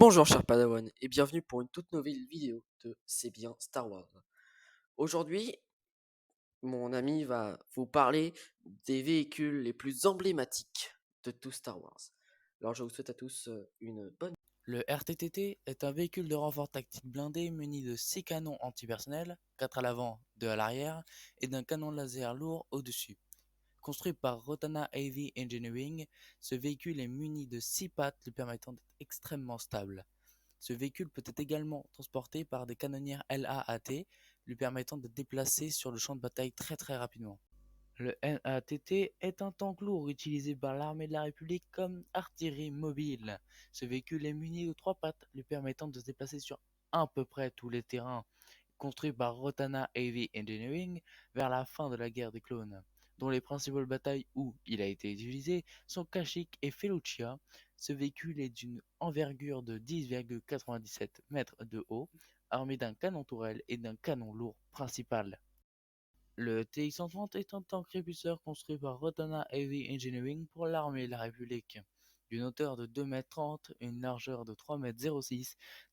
Bonjour chers Padawan et bienvenue pour une toute nouvelle vidéo de C'est bien Star Wars. Aujourd'hui, mon ami va vous parler des véhicules les plus emblématiques de tout Star Wars. Alors je vous souhaite à tous une bonne... Le RTTT est un véhicule de renfort tactique blindé muni de 6 canons antipersonnels, 4 à l'avant, 2 à l'arrière, et d'un canon laser lourd au-dessus. Construit par Rotana Heavy Engineering, ce véhicule est muni de 6 pattes lui permettant d'être extrêmement stable. Ce véhicule peut être également transporté par des canonnières LAAT, lui permettant de déplacer sur le champ de bataille très rapidement. Le NATT est un tank lourd utilisé par l'armée de la République comme artillerie mobile. Ce véhicule est muni de 3 pattes lui permettant de se déplacer sur à peu près tous les terrains. Construit par Rotana Heavy Engineering vers la fin de la guerre des clones, dont les principales batailles où il a été utilisé sont Kashyyyk et Fallujah. Ce véhicule est d'une envergure de 10,97 mètres de haut, armé d'un canon tourelle et d'un canon lourd principal. Le TX-130 est un tank répulseur construit par Rotana Heavy Engineering pour l'armée de la République. D'une hauteur de 2,30 m, une largeur de 3,06 m,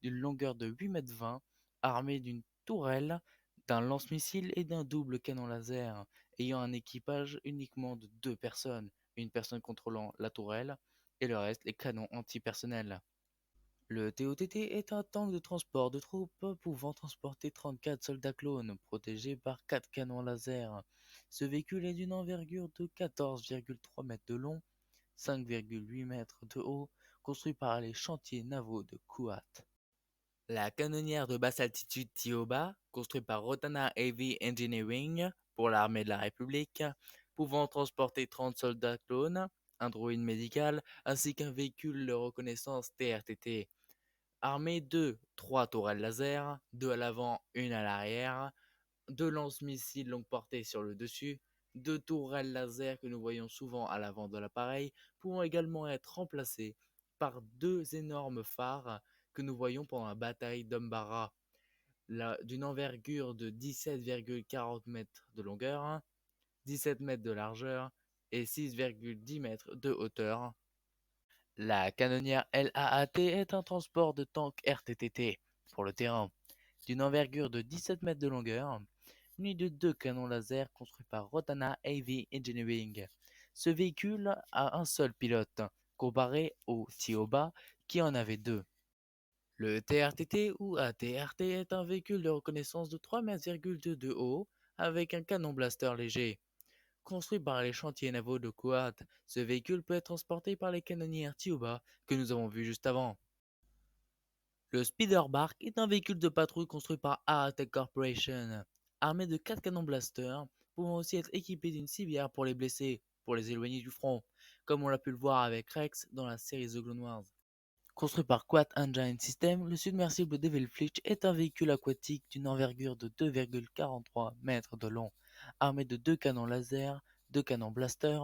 d'une longueur de 8,20 m, armé d'une tourelle, d'un lance-missile et d'un double canon laser, ayant un équipage uniquement de 2 personnes, une personne contrôlant la tourelle et le reste les canons antipersonnels. Le TOTT est un tank de transport de troupes pouvant transporter 34 soldats clones protégés par 4 canons laser. Ce véhicule est d'une envergure de 14,3 mètres de long, 5,8 mètres de haut, construit par les chantiers navaux de Kuat. La canonnière de basse altitude Tioba, construite par Rotana Heavy Engineering pour l'armée de la République, pouvant transporter 30 soldats clones, un droïde médical ainsi qu'un véhicule de reconnaissance TRTT. Armé de 3 tourelles laser, 2 à l'avant, une à l'arrière, 2 lance-missiles longue portée sur le dessus, 2 tourelles laser que nous voyons souvent à l'avant de l'appareil, pouvant également être remplacées par 2 énormes phares que nous voyons pendant la bataille d'Umbara, d'une envergure de 17,40 mètres de longueur, 17 mètres de largeur et 6,10 mètres de hauteur. La canonnière LAAT est un transport de tank RTTT pour le terrain, d'une envergure de 17 mètres de longueur, muni de 2 canons laser construits par Rotana Heavy Engineering. Ce véhicule a un seul pilote, comparé au Tioba qui en avait 2. Le TRTT ou ATRT est un véhicule de reconnaissance de 3,2 m de haut avec un canon blaster léger. Construit par les chantiers navaux de Kuwait, ce véhicule peut être transporté par les canonnières Tioba que nous avons vues juste avant. Le Spiderbark est un véhicule de patrouille construit par Aratech Corporation, armé de 4 canons blasters, pouvant aussi être équipé d'une civière pour les blessés, pour les éloigner du front, comme on l'a pu le voir avec Rex dans la série The Clone Wars. Construit par Quad Engine System, le submersible Devil Fleet est un véhicule aquatique d'une envergure de 2,43 mètres de long, armé de 2 canons laser, 2 canons blaster.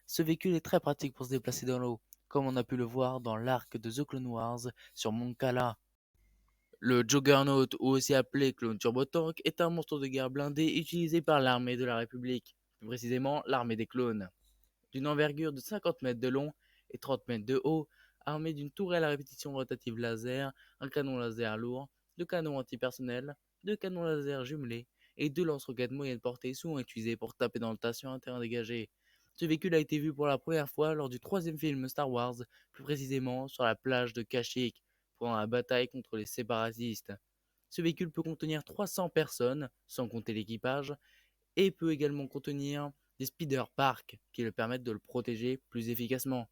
Ce véhicule est très pratique pour se déplacer dans l'eau, comme on a pu le voir dans l'arc de The Clone Wars sur Mon Cala. Le Juggernaut, ou aussi appelé Clone Turbotank, est un monstre de guerre blindé utilisé par l'armée de la République, plus précisément l'armée des clones. D'une envergure de 50 mètres de long et 30 mètres de haut, armé d'une tourelle à répétition rotative laser, un canon laser lourd, 2 canons antipersonnels, 2 canons laser jumelés et 2 lance-roquettes moyenne portée souvent utilisés pour taper dans le tas sur un terrain dégagé. Ce véhicule a été vu pour la première fois lors du 3e film Star Wars, plus précisément sur la plage de Kashyyyk, pendant la bataille contre les séparatistes. Ce véhicule peut contenir 300 personnes, sans compter l'équipage, et peut également contenir des speeder parks qui le permettent de le protéger plus efficacement.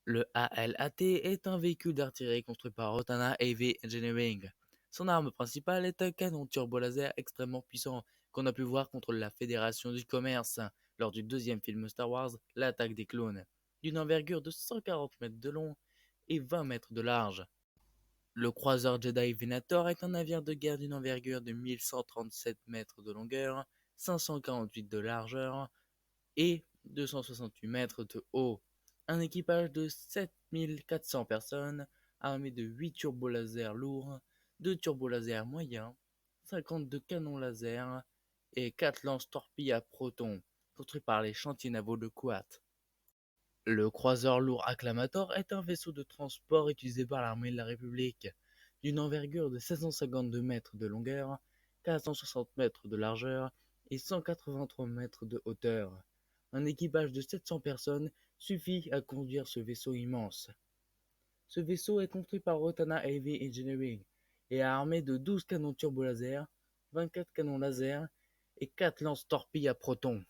Le ALAT est un véhicule d'artillerie construit par Rotana Heavy Engineering. Son arme principale est un canon turbo-laser extrêmement puissant qu'on a pu voir contre la Fédération du Commerce lors du 2e film Star Wars, L'attaque des clones, d'une envergure de 140 mètres de long et 20 mètres de large. Le croiseur Jedi Venator est un navire de guerre d'une envergure de 1137 mètres de longueur, 548 de largeur et 268 mètres de haut. Un équipage de 7400 personnes, armé de 8 turbolasers lourds, 2 turbolasers moyens, 52 canons laser et 4 lance-torpilles à protons, construits par les chantiers navaux de Kuwait. Le croiseur lourd Acclamator est un vaisseau de transport utilisé par l'armée de la République, d'une envergure de 752 mètres de longueur, 460 mètres de largeur et 183 mètres de hauteur. Un équipage de 700 personnes suffit à conduire ce vaisseau immense. Ce vaisseau est construit par Rotana Heavy Engineering et est armé de 12 canons turbolaser, 24 canons laser et 4 lance-torpilles à protons.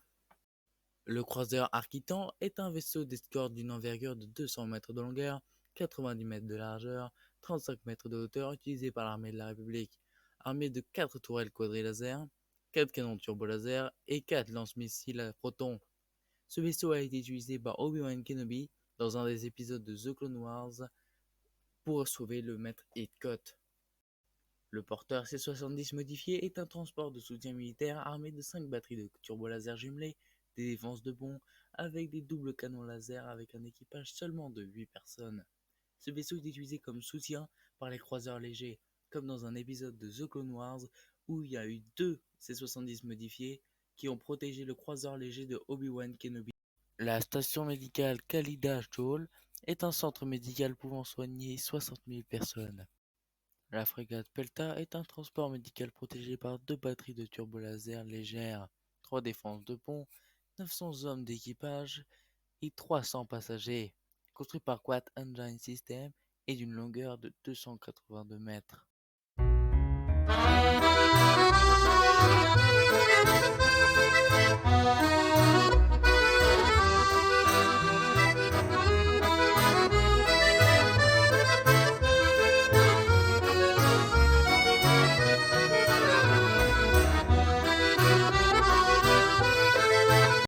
Le croiseur Arquitan est un vaisseau d'escorte d'une envergure de 200 mètres de longueur, 90 mètres de largeur, 35 mètres de hauteur utilisé par l'armée de la République, armé de 4 tourelles quadrilaser, 4 canons turbolaser et 4 lance-missiles à protons. Ce vaisseau a été utilisé par Obi-Wan Kenobi dans un des épisodes de The Clone Wars pour sauver le maître Hitchcock. Le porteur C-70 modifié est un transport de soutien militaire armé de 5 batteries de turbolaser jumelées, des défenses de pont, avec des doubles canons laser avec un équipage seulement de 8 personnes. Ce vaisseau est utilisé comme soutien par les croiseurs légers, comme dans un épisode de The Clone Wars où il y a eu 2 C-70 modifiés qui ont protégé le croiseur léger de Obi-Wan Kenobi. La station médicale Khalida Joel est un centre médical pouvant soigner 60 000 personnes. La frégate Pelta est un transport médical protégé par 2 batteries de turbolaser légères, 3 défenses de pont, 900 hommes d'équipage et 300 passagers, construit par Quad Engine System et d'une longueur de 282 mètres.